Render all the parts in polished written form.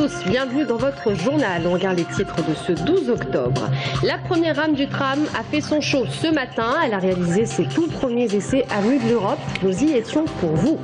tous, bienvenue dans votre journal. On regarde les titres de ce 12 octobre. La première rame du tram a fait son show ce matin. Elle a réalisé ses tout premiers essais avenue de l'Europe. Nous y étions pour vous.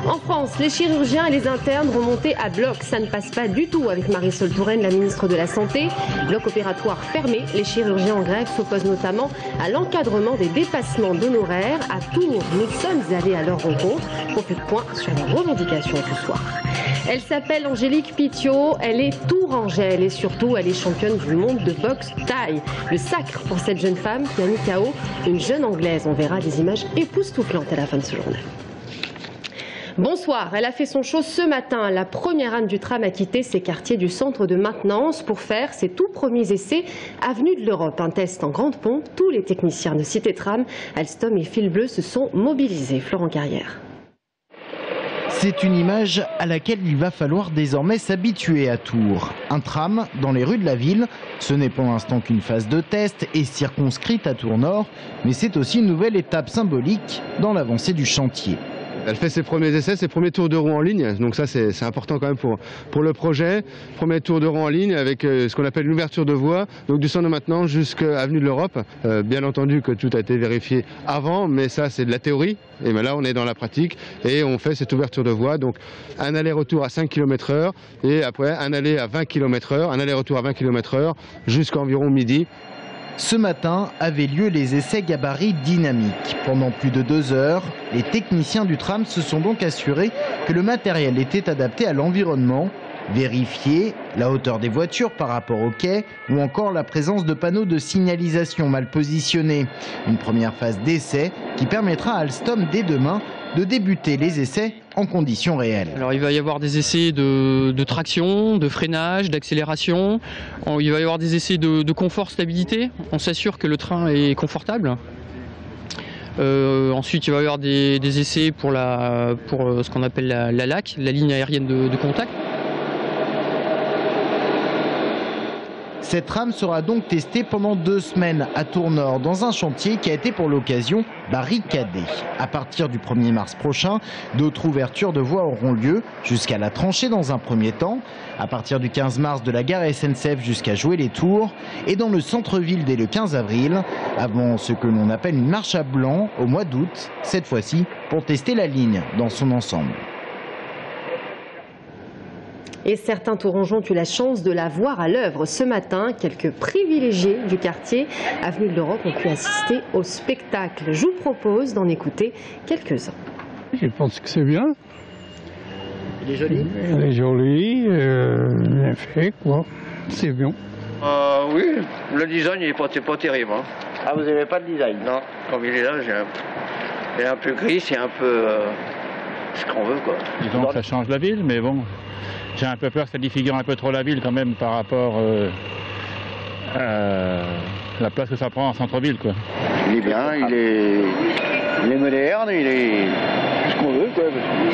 En France, les chirurgiens et les internes remontés à bloc. Ça ne passe pas du tout avec Marisol Touraine, la ministre de la Santé. Bloc opératoire fermé. Les chirurgiens en grève s'opposent notamment à l'encadrement des dépassements d'honoraires. À Tours, nous sommes allés à leur rencontre. On fait le point sur les revendications ce soir. Elle s'appelle Angélique Pitio, elle est tourangelle et surtout elle est championne du monde de boxe thaï. Le sacre pour cette jeune femme qui a mis KO une jeune anglaise. On verra des images époustouflantes à la fin de ce journal. Bonsoir, elle a fait son show ce matin. La première rame du tram a quitté ses quartiers du centre de maintenance pour faire ses tout premiers essais avenue de l'Europe. Un test en grande pompe. Tous les techniciens de Cité Tram, Alstom et Fil Bleu se sont mobilisés. Florent Carrière. C'est une image à laquelle il va falloir désormais s'habituer à Tours. Un tram dans les rues de la ville, ce n'est pour l'instant qu'une phase de test et circonscrite à Tours Nord, mais c'est aussi une nouvelle étape symbolique dans l'avancée du chantier. Elle fait ses premiers essais, ses premiers tours de roue en ligne, donc ça c'est important quand même pour le projet. Premier tour de roue en ligne avec ce qu'on appelle l'ouverture de voie, donc du centre de maintenance jusqu'à Avenue de l'Europe. Bien entendu que tout a été vérifié avant, mais ça c'est de la théorie, et ben là on est dans la pratique et on fait cette ouverture de voie, donc un aller-retour à 5 km/h et après un aller à 20 km/h, un aller-retour à 20 km/h jusqu'à environ midi. Ce matin avaient lieu les essais gabarit dynamiques. Pendant plus de 2 heures, les techniciens du tram se sont donc assurés que le matériel était adapté à l'environnement, vérifier la hauteur des voitures par rapport au quai ou encore la présence de panneaux de signalisation mal positionnés. Une première phase d'essai qui permettra à Alstom dès demain de débuter les essais en conditions réelles. Alors il va y avoir des essais de traction, de freinage, d'accélération. Il va y avoir des essais de confort, stabilité. On s'assure que le train est confortable. Ensuite il va y avoir des essais pour ce qu'on appelle la LAC, la ligne aérienne de contact. Cette rame sera donc testée pendant 2 semaines à Tours Nord dans un chantier qui a été pour l'occasion barricadé. À partir du 1er mars prochain, d'autres ouvertures de voies auront lieu jusqu'à la tranchée dans un premier temps, à partir du 15 mars de la gare SNCF jusqu'à Jouer-les-Tours et dans le centre-ville dès le 15 avril, avant ce que l'on appelle une marche à blanc au mois d'août, cette fois-ci pour tester la ligne dans son ensemble. Et certains Tourangeaux ont eu la chance de la voir à l'œuvre ce matin. Quelques privilégiés du quartier avenue de l'Europe ont pu assister au spectacle. Je vous propose d'en écouter quelques-uns. Je pense que c'est bien. Il est joli. Il est joli, bien fait, quoi. C'est bien. Oui, le design il n'est pas terrible. Hein. Ah, vous n'avez pas de design? Non, comme il est là, il est un peu gris, c'est un peu ce qu'on veut, quoi. Disons que ça change la ville, mais bon, j'ai un peu peur que ça défigure un peu trop la ville quand même par rapport à la place que ça prend en centre-ville, quoi. Il est bien, il est moderne, il est tout ce qu'on veut, quoi.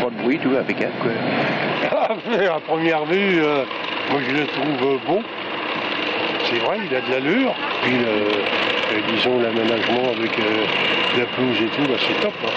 Pas de bruit, tout impeccable, quoi. À première vue, moi je le trouve bon. C'est vrai, il a de l'allure. Puis, disons, l'aménagement avec la pelouse et tout, c'est top. Hein.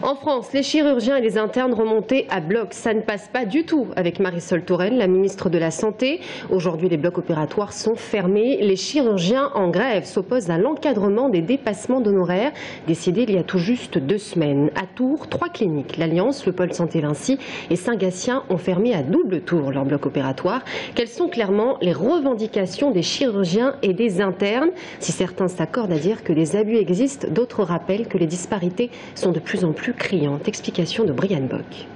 En France, les chirurgiens et les internes remontés à bloc. Ça ne passe pas du tout avec Marisol Touraine, la ministre de la Santé. Aujourd'hui, les blocs opératoires sont fermés. Les chirurgiens en grève s'opposent à l'encadrement des dépassements d'honoraires, décidé il y a tout juste 2 semaines. À Tours, 3 cliniques, l'Alliance, le pôle santé Vinci et Saint-Gatien ont fermé à double tour leur bloc opératoire. Quelles sont clairement les revendications des chirurgiens et des internes? Si certains s'accordent à dire que les abus existent, d'autres rappellent que les disparités sont de plus en plus criante. Explication de Brian Bock.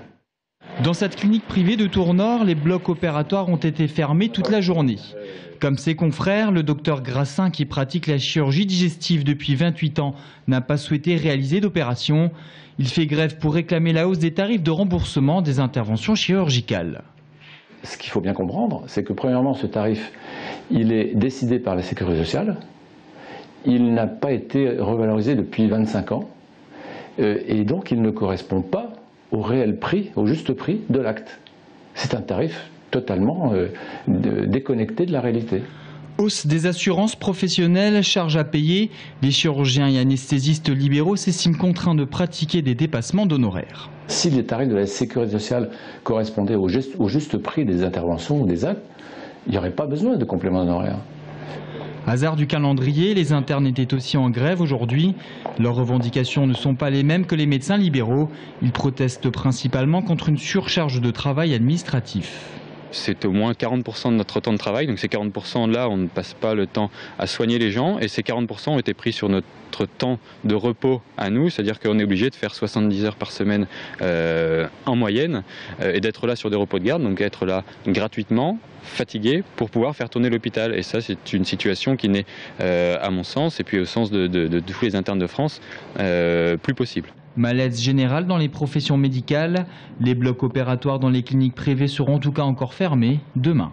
Dans cette clinique privée de Tours Nord, les blocs opératoires ont été fermés toute la journée. Comme ses confrères, le docteur Grassin, qui pratique la chirurgie digestive depuis 28 ans, n'a pas souhaité réaliser d'opération. Il fait grève pour réclamer la hausse des tarifs de remboursement des interventions chirurgicales. Ce qu'il faut bien comprendre, c'est que premièrement, ce tarif, il est décidé par la Sécurité sociale. Il n'a pas été revalorisé depuis 25 ans. Et donc il ne correspond pas au réel prix, au juste prix de l'acte. C'est un tarif totalement déconnecté de la réalité. Hausse des assurances professionnelles, charges à payer. Les chirurgiens et anesthésistes libéraux s'estiment contraints de pratiquer des dépassements d'honoraires. Si les tarifs de la sécurité sociale correspondaient au juste prix des interventions ou des actes, il n'y aurait pas besoin de complément d'honoraires. Hasard du calendrier, les internes étaient aussi en grève aujourd'hui. Leurs revendications ne sont pas les mêmes que les médecins libéraux. Ils protestent principalement contre une surcharge de travail administratif. C'est au moins 40% de notre temps de travail, donc ces 40%-là, on ne passe pas le temps à soigner les gens, et ces 40% ont été pris sur notre temps de repos à nous, c'est-à-dire qu'on est obligé de faire 70 heures par semaine en moyenne, et d'être là sur des repos de garde, donc être là gratuitement, fatigué, pour pouvoir faire tourner l'hôpital. Et ça, c'est une situation qui n'est, à mon sens, et puis au sens de tous les internes de France, plus possible. Malaise général dans les professions médicales. Les blocs opératoires dans les cliniques privées seront en tout cas encore fermés demain.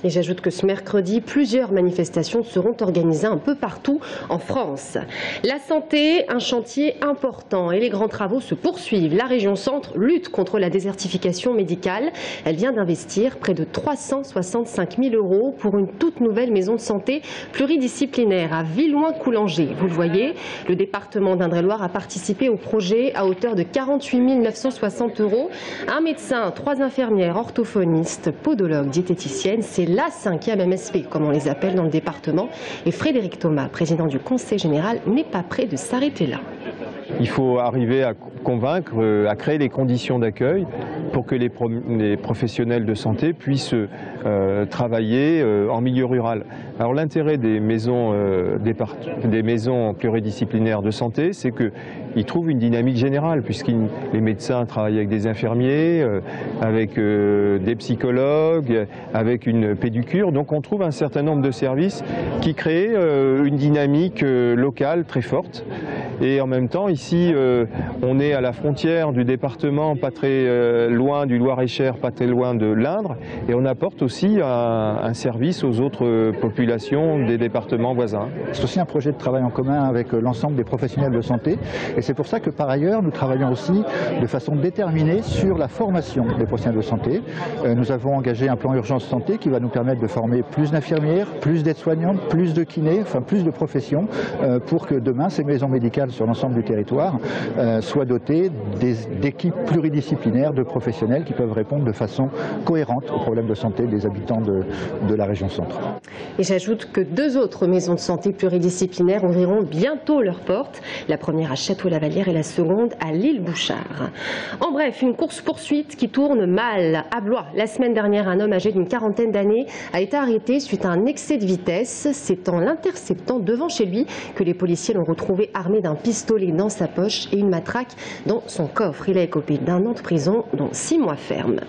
Et j'ajoute que ce mercredi, plusieurs manifestations seront organisées un peu partout en France. La santé, un chantier important et les grands travaux se poursuivent. La région Centre lutte contre la désertification médicale. Elle vient d'investir près de 365 000 € pour une toute nouvelle maison de santé pluridisciplinaire à Villouin-Coulanger. Vous le voyez, le département d'Indre-et-Loire a participé au projet à hauteur de 48 960 €. Un médecin, 3 infirmières, orthophonistes, podologues, diététiciennes, c'est la 5e MSP, comme on les appelle dans le département. Et Frédéric Thomas, président du Conseil général, n'est pas prêt de s'arrêter là. Il faut arriver à convaincre, à créer les conditions d'accueil pour que les professionnels de santé puissent travailler en milieu rural. Alors l'intérêt des maisons pluridisciplinaires de santé, c'est qu'ils trouvent une dynamique générale, puisque les médecins travaillent avec des infirmiers, avec des psychologues, avec une pédicure. Donc on trouve un certain nombre de services qui créent une dynamique locale très forte. Et en même temps, ici, on est à la frontière du département, pas très loin du Loir-et-Cher, pas très loin de l'Indre, et on apporte aussi un service aux autres populations des départements voisins. C'est aussi un projet de travail en commun avec l'ensemble des professionnels de santé, et c'est pour ça que par ailleurs, nous travaillons aussi de façon déterminée sur la formation des professionnels de santé. Nous avons engagé un plan urgence santé qui va nous permettre de former plus d'infirmières, plus d'aides-soignantes, plus de kinés, enfin plus de professions, pour que demain, ces maisons médicales sur l'ensemble du territoire soient dotées d'équipes pluridisciplinaires de professionnels qui peuvent répondre de façon cohérente aux problèmes de santé des habitants de la région Centre. Et j'ajoute que 2 autres maisons de santé pluridisciplinaires ouvriront bientôt leurs portes. La première à Château-Lavallière et la seconde à l'Île-Bouchard. En bref, une course-poursuite qui tourne mal. À Blois, la semaine dernière, un homme âgé d'une quarantaine d'années a été arrêté suite à un excès de vitesse. C'est en l'interceptant devant chez lui que les policiers l'ont retrouvé armé d'un pistolet dans sa poche et une matraque dans son coffre. Il a écopé d'1 an de prison, dont 6 mois fermes.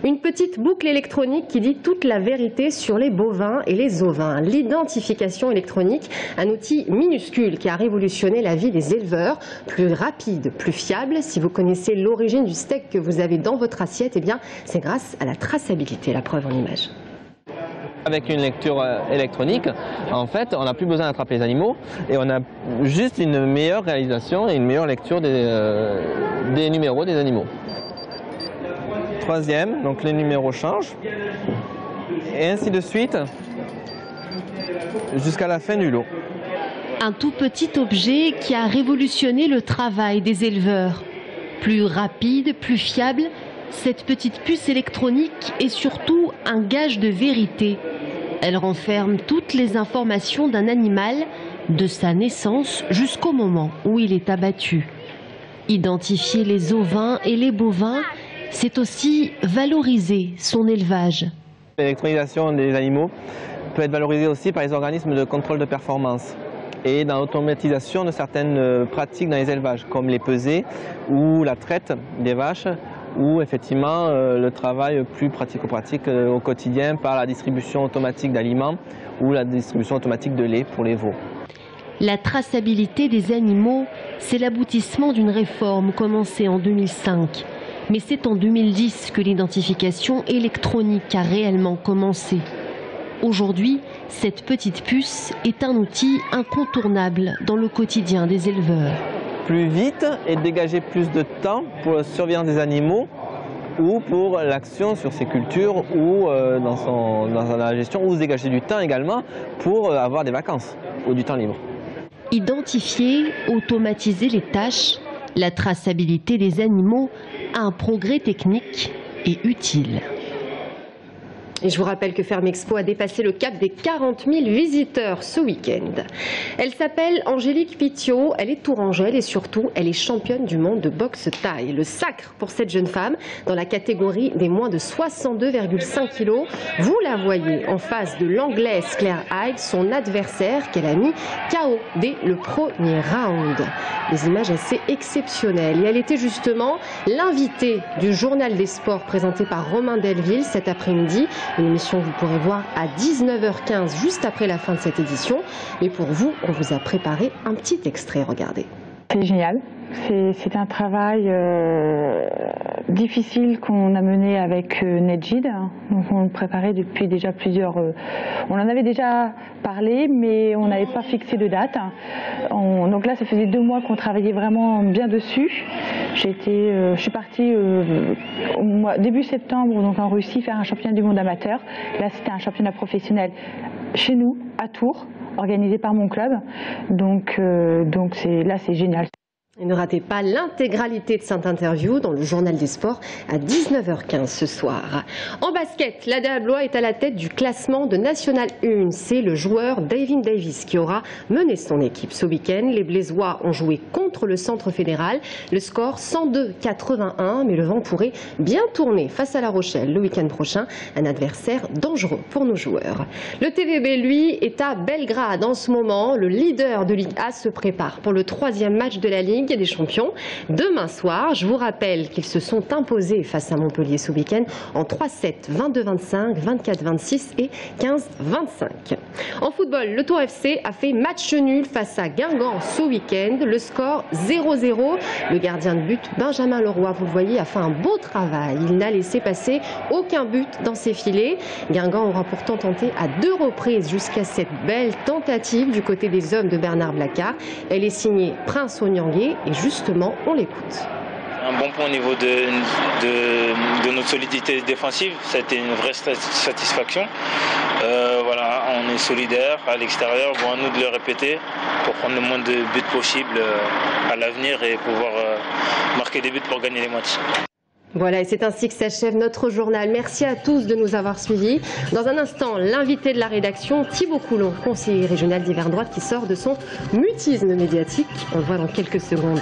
Une petite boucle électronique qui dit toute la vérité sur les bovins et les ovins. L'identification électronique, un outil minuscule qui a révolutionné la vie des éleveurs, plus rapide, plus fiable. Si vous connaissez l'origine du steak que vous avez dans votre assiette, eh bien, c'est grâce à la traçabilité, la preuve en image. Avec une lecture électronique, en fait, on n'a plus besoin d'attraper les animaux et on a juste une meilleure réalisation et une meilleure lecture des numéros des animaux. Troisième, donc les numéros changent et ainsi de suite jusqu'à la fin du lot. Un tout petit objet qui a révolutionné le travail des éleveurs. Plus rapide, plus fiable, cette petite puce électronique est surtout un gage de vérité. Elle renferme toutes les informations d'un animal, de sa naissance jusqu'au moment où il est abattu. Identifier les ovins et les bovins, c'est aussi valoriser son élevage. L'électronisation des animaux peut être valorisée aussi par les organismes de contrôle de performance et dans l'automatisation de certaines pratiques dans les élevages, comme les pesées ou la traite des vaches, ou effectivement le travail plus pratico-pratique au quotidien par la distribution automatique d'aliments ou la distribution automatique de lait pour les veaux. La traçabilité des animaux, c'est l'aboutissement d'une réforme commencée en 2005. Mais c'est en 2010 que l'identification électronique a réellement commencé. Aujourd'hui, cette petite puce est un outil incontournable dans le quotidien des éleveurs. Plus vite et dégager plus de temps pour la surveillance des animaux ou pour l'action sur ses cultures ou dans la gestion, ou se dégager du temps également pour avoir des vacances ou du temps libre. Identifier, automatiser les tâches, la traçabilité des animaux, un progrès technique et utile. Et je vous rappelle que Ferme Expo a dépassé le cap des 40 000 visiteurs ce week-end. Elle s'appelle Angélique Pitiot, elle est tourangelle et surtout, elle est championne du monde de boxe thaï. Le sacre pour cette jeune femme dans la catégorie des moins de 62,5 kg. Vous la voyez en face de l'anglaise Claire Hyde, son adversaire qu'elle a mis KO dès le premier round. Des images assez exceptionnelles. Et elle était justement l'invitée du journal des sports présenté par Romain Delville cet après-midi. Une émission que vous pourrez voir à 19h15 juste après la fin de cette édition. Mais pour vous, on vous a préparé un petit extrait, regardez. C'est génial. C'est un travail difficile qu'on a mené avec Nedjid. Donc on le préparait depuis déjà plusieurs... on en avait déjà parlé, mais on n'avait pas fixé de date. Donc là, ça faisait 2 mois qu'on travaillait vraiment bien dessus. Je suis partie début septembre donc en Russie faire un championnat du monde amateur. Là, c'était un championnat professionnel chez nous, à Tours, organisé par mon club. Donc là, c'est génial. Et ne ratez pas l'intégralité de cette interview dans le journal des sports à 19h15 ce soir. En basket, l'ADA Blois est à la tête du classement de National 1. C'est le joueur Davin Davis qui aura mené son équipe ce week-end. Les Blaisois ont joué contre le Centre Fédéral. Le score 102-81, mais le vent pourrait bien tourner face à La Rochelle le week-end prochain. Un adversaire dangereux pour nos joueurs. Le TVB, lui, est à Belgrade en ce moment. Le leader de Ligue A se prépare pour le 3e match de la Ligue des Champions demain soir. Je vous rappelle qu'ils se sont imposés face à Montpellier ce week-end en 3-7, 22-25, 24-26 et 15-25. En football, le Tour FC a fait match nul face à Guingamp ce week-end. Le score 0-0. Le gardien de but, Benjamin Leroy, vous le voyez, a fait un beau travail. Il n'a laissé passer aucun but dans ses filets. Guingamp aura pourtant tenté à 2 reprises jusqu'à cette belle tentative du côté des hommes de Bernard Blacard. Elle est signée Prince Onyangé. Et justement, on l'écoute. Un bon point au niveau de notre solidité défensive, ça a été une vraie satisfaction. Voilà, on est solidaire à l'extérieur, bon à nous de le répéter pour prendre le moins de buts possible à l'avenir et pouvoir marquer des buts pour gagner les matchs. Voilà, et c'est ainsi que s'achève notre journal. Merci à tous de nous avoir suivis. Dans un instant, l'invité de la rédaction, Thibaut Coulon, conseiller régional d'hiver droite, qui sort de son mutisme médiatique. On le voit dans quelques secondes.